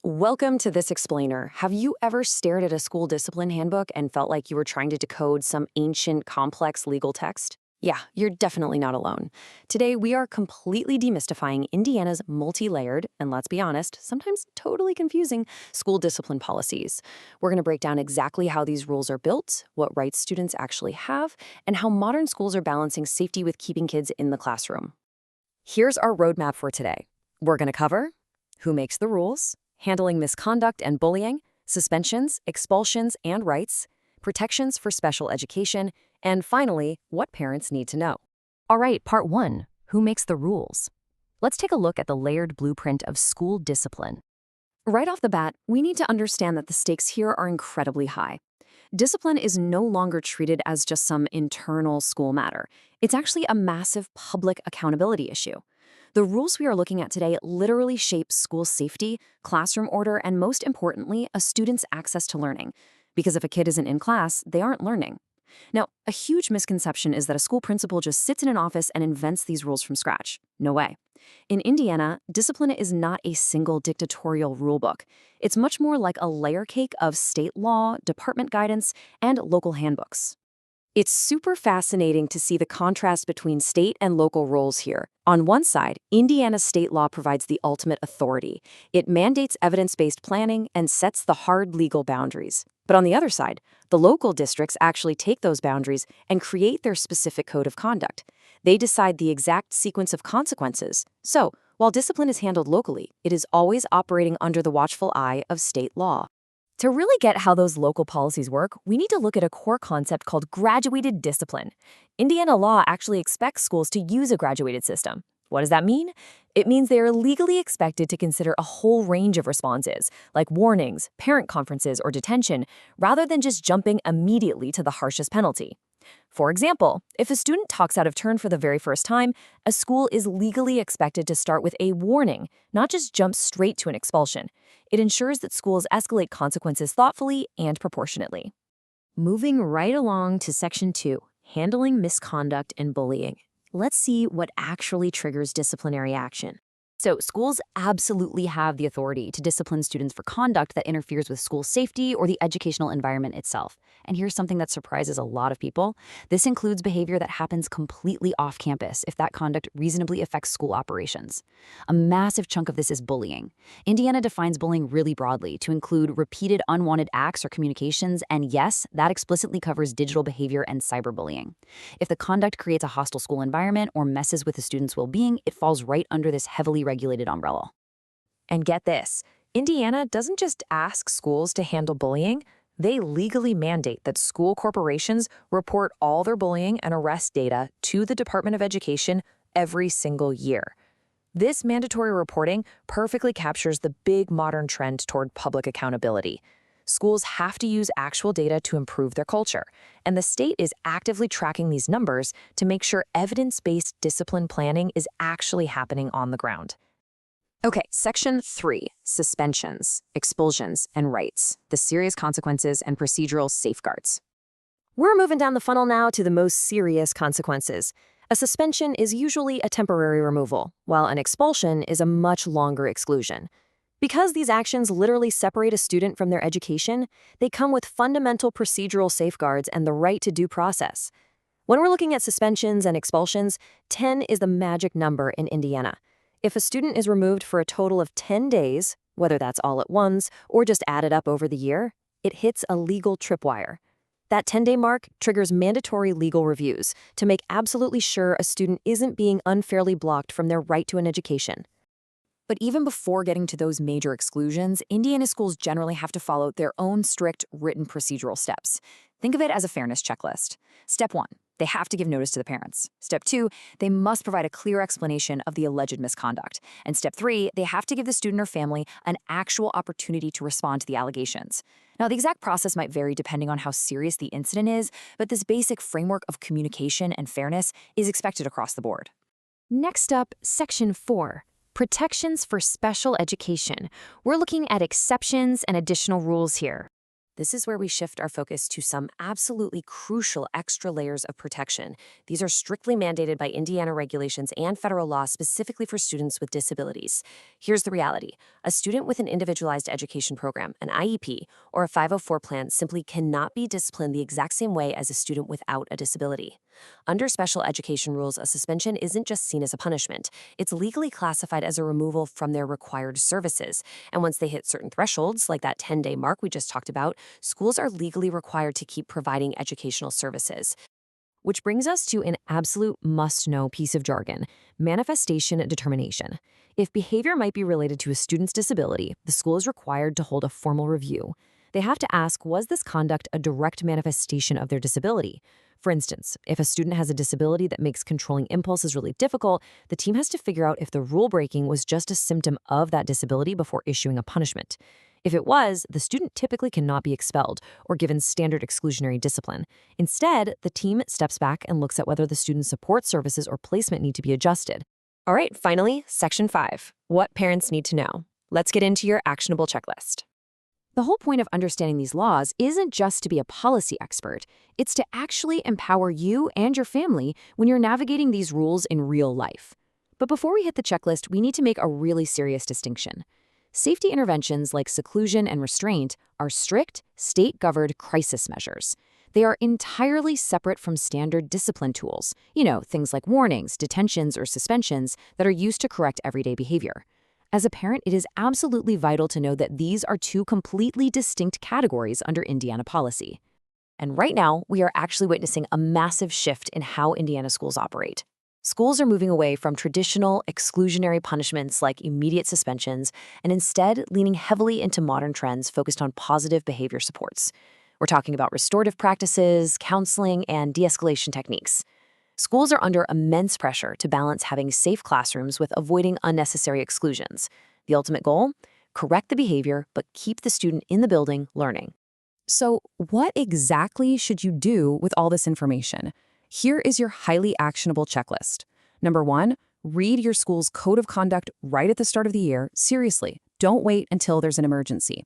Welcome to This Explainer. Have you ever stared at a school discipline handbook and felt like you were trying to decode some ancient, complex legal text? Yeah, you're definitely not alone. Today, we are completely demystifying Indiana's multi-layered, and let's be honest, sometimes totally confusing, school discipline policies. We're going to break down exactly how these rules are built, what rights students actually have, and how modern schools are balancing safety with keeping kids in the classroom. Here's our roadmap for today. We're going to cover who makes the rules, handling misconduct and bullying, suspensions, expulsions, and rights, protections for special education, and finally, what parents need to know. All right, part one, who makes the rules? Let's take a look at the layered blueprint of school discipline. Right off the bat, we need to understand that the stakes here are incredibly high. Discipline is no longer treated as just some internal school matter. It's actually a massive public accountability issue. The rules we are looking at today literally shape school safety, classroom order, and most importantly, a student's access to learning. Because if a kid isn't in class, they aren't learning. Now, a huge misconception is that a school principal just sits in an office and invents these rules from scratch. No way. In Indiana, discipline is not a single dictatorial rulebook. It's much more like a layer cake of state law, department guidance, and local handbooks. It's super fascinating to see the contrast between state and local roles here. On one side, Indiana's state law provides the ultimate authority. It mandates evidence-based planning and sets the hard legal boundaries. But on the other side, the local districts actually take those boundaries and create their specific code of conduct. They decide the exact sequence of consequences. So, while discipline is handled locally, it is always operating under the watchful eye of state law. To really get how those local policies work, we need to look at a core concept called graduated discipline. Indiana law actually expects schools to use a graduated system. What does that mean? It means they are legally expected to consider a whole range of responses, like warnings, parent conferences, or detention, rather than just jumping immediately to the harshest penalty. For example, if a student talks out of turn for the very first time, a school is legally expected to start with a warning, not just jump straight to an expulsion. It ensures that schools escalate consequences thoughtfully and proportionately. Moving right along to Section 2, handling misconduct and bullying. Let's see what actually triggers disciplinary action. So, schools absolutely have the authority to discipline students for conduct that interferes with school safety or the educational environment itself. And here's something that surprises a lot of people. This includes behavior that happens completely off campus if that conduct reasonably affects school operations. A massive chunk of this is bullying. Indiana defines bullying really broadly to include repeated unwanted acts or communications, and yes, that explicitly covers digital behavior and cyberbullying. If the conduct creates a hostile school environment or messes with the student's well-being, it falls right under this heavily regulated umbrella. And get this, Indiana doesn't just ask schools to handle bullying, they legally mandate that school corporations report all their bullying and arrest data to the Department of Education every single year. This mandatory reporting perfectly captures the big modern trend toward public accountability. Schools have to use actual data to improve their culture, and the state is actively tracking these numbers to make sure evidence-based discipline planning is actually happening on the ground. Okay, Section 3, suspensions, expulsions, and rights, the serious consequences and procedural safeguards. We're moving down the funnel now to the most serious consequences. A suspension is usually a temporary removal, while an expulsion is a much longer exclusion. Because these actions literally separate a student from their education, they come with fundamental procedural safeguards and the right to due process. When we're looking at suspensions and expulsions, 10 is the magic number in Indiana. If a student is removed for a total of 10 days, whether that's all at once or just added up over the year, it hits a legal tripwire. That 10-day mark triggers mandatory legal reviews to make absolutely sure a student isn't being unfairly blocked from their right to an education. But even before getting to those major exclusions, Indiana schools generally have to follow their own strict written procedural steps. Think of it as a fairness checklist. Step 1, they have to give notice to the parents. Step 2, they must provide a clear explanation of the alleged misconduct. And Step 3, they have to give the student or family an actual opportunity to respond to the allegations. Now, the exact process might vary depending on how serious the incident is, but this basic framework of communication and fairness is expected across the board. Next up, Section 4. Protections for special education. We're looking at exceptions and additional rules here. This is where we shift our focus to some absolutely crucial extra layers of protection. These are strictly mandated by Indiana regulations and federal law specifically for students with disabilities. Here's the reality. A student with an individualized education program, an IEP, or a 504 plan simply cannot be disciplined the exact same way as a student without a disability. Under special education rules, a suspension isn't just seen as a punishment. It's legally classified as a removal from their required services. And once they hit certain thresholds, like that 10-day mark we just talked about, schools are legally required to keep providing educational services. Which brings us to an absolute must-know piece of jargon: manifestation determination. If behavior might be related to a student's disability, the school is required to hold a formal review. They have to ask, was this conduct a direct manifestation of their disability? For instance, if a student has a disability that makes controlling impulses really difficult, the team has to figure out if the rule breaking was just a symptom of that disability before issuing a punishment. If it was, the student typically cannot be expelled or given standard exclusionary discipline. Instead, the team steps back and looks at whether the student's support services or placement need to be adjusted. All right, finally, Section 5, what parents need to know. Let's get into your actionable checklist. The whole point of understanding these laws isn't just to be a policy expert. It's to actually empower you and your family when you're navigating these rules in real life. But before we hit the checklist, we need to make a really serious distinction. Safety interventions like seclusion and restraint are strict, state-governed crisis measures. They are entirely separate from standard discipline tools, things like warnings, detentions, or suspensions that are used to correct everyday behavior. As a parent, it is absolutely vital to know that these are two completely distinct categories under Indiana policy. And right now, we are actually witnessing a massive shift in how Indiana schools operate. Schools are moving away from traditional exclusionary punishments like immediate suspensions and instead leaning heavily into modern trends focused on positive behavior supports. We're talking about restorative practices, counseling, and de-escalation techniques. Schools are under immense pressure to balance having safe classrooms with avoiding unnecessary exclusions. The ultimate goal? Correct the behavior, but keep the student in the building learning. So, what exactly should you do with all this information? Here is your highly actionable checklist. Number 1, read your school's code of conduct right at the start of the year. Seriously, don't wait until there's an emergency.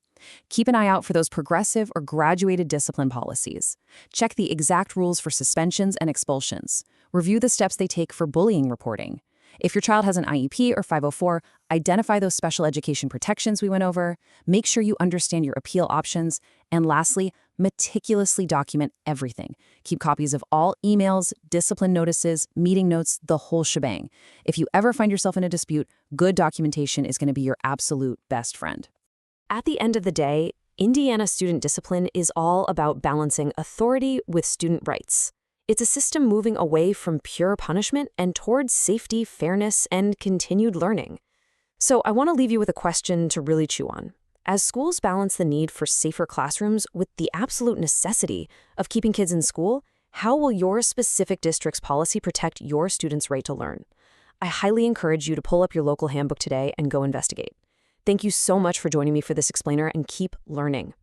Keep an eye out for those progressive or graduated discipline policies. Check the exact rules for suspensions and expulsions. Review the steps they take for bullying reporting. If your child has an IEP or 504, identify those special education protections we went over. Make sure you understand your appeal options. And lastly, meticulously document everything. Keep copies of all emails, discipline notices, meeting notes, the whole shebang. If you ever find yourself in a dispute, good documentation is going to be your absolute best friend. At the end of the day, Indiana student discipline is all about balancing authority with student rights. It's a system moving away from pure punishment and towards safety, fairness, and continued learning. So I want to leave you with a question to really chew on. As schools balance the need for safer classrooms with the absolute necessity of keeping kids in school, how will your specific district's policy protect your students' right to learn? I highly encourage you to pull up your local handbook today and go investigate. Thank you so much for joining me for this explainer, and keep learning.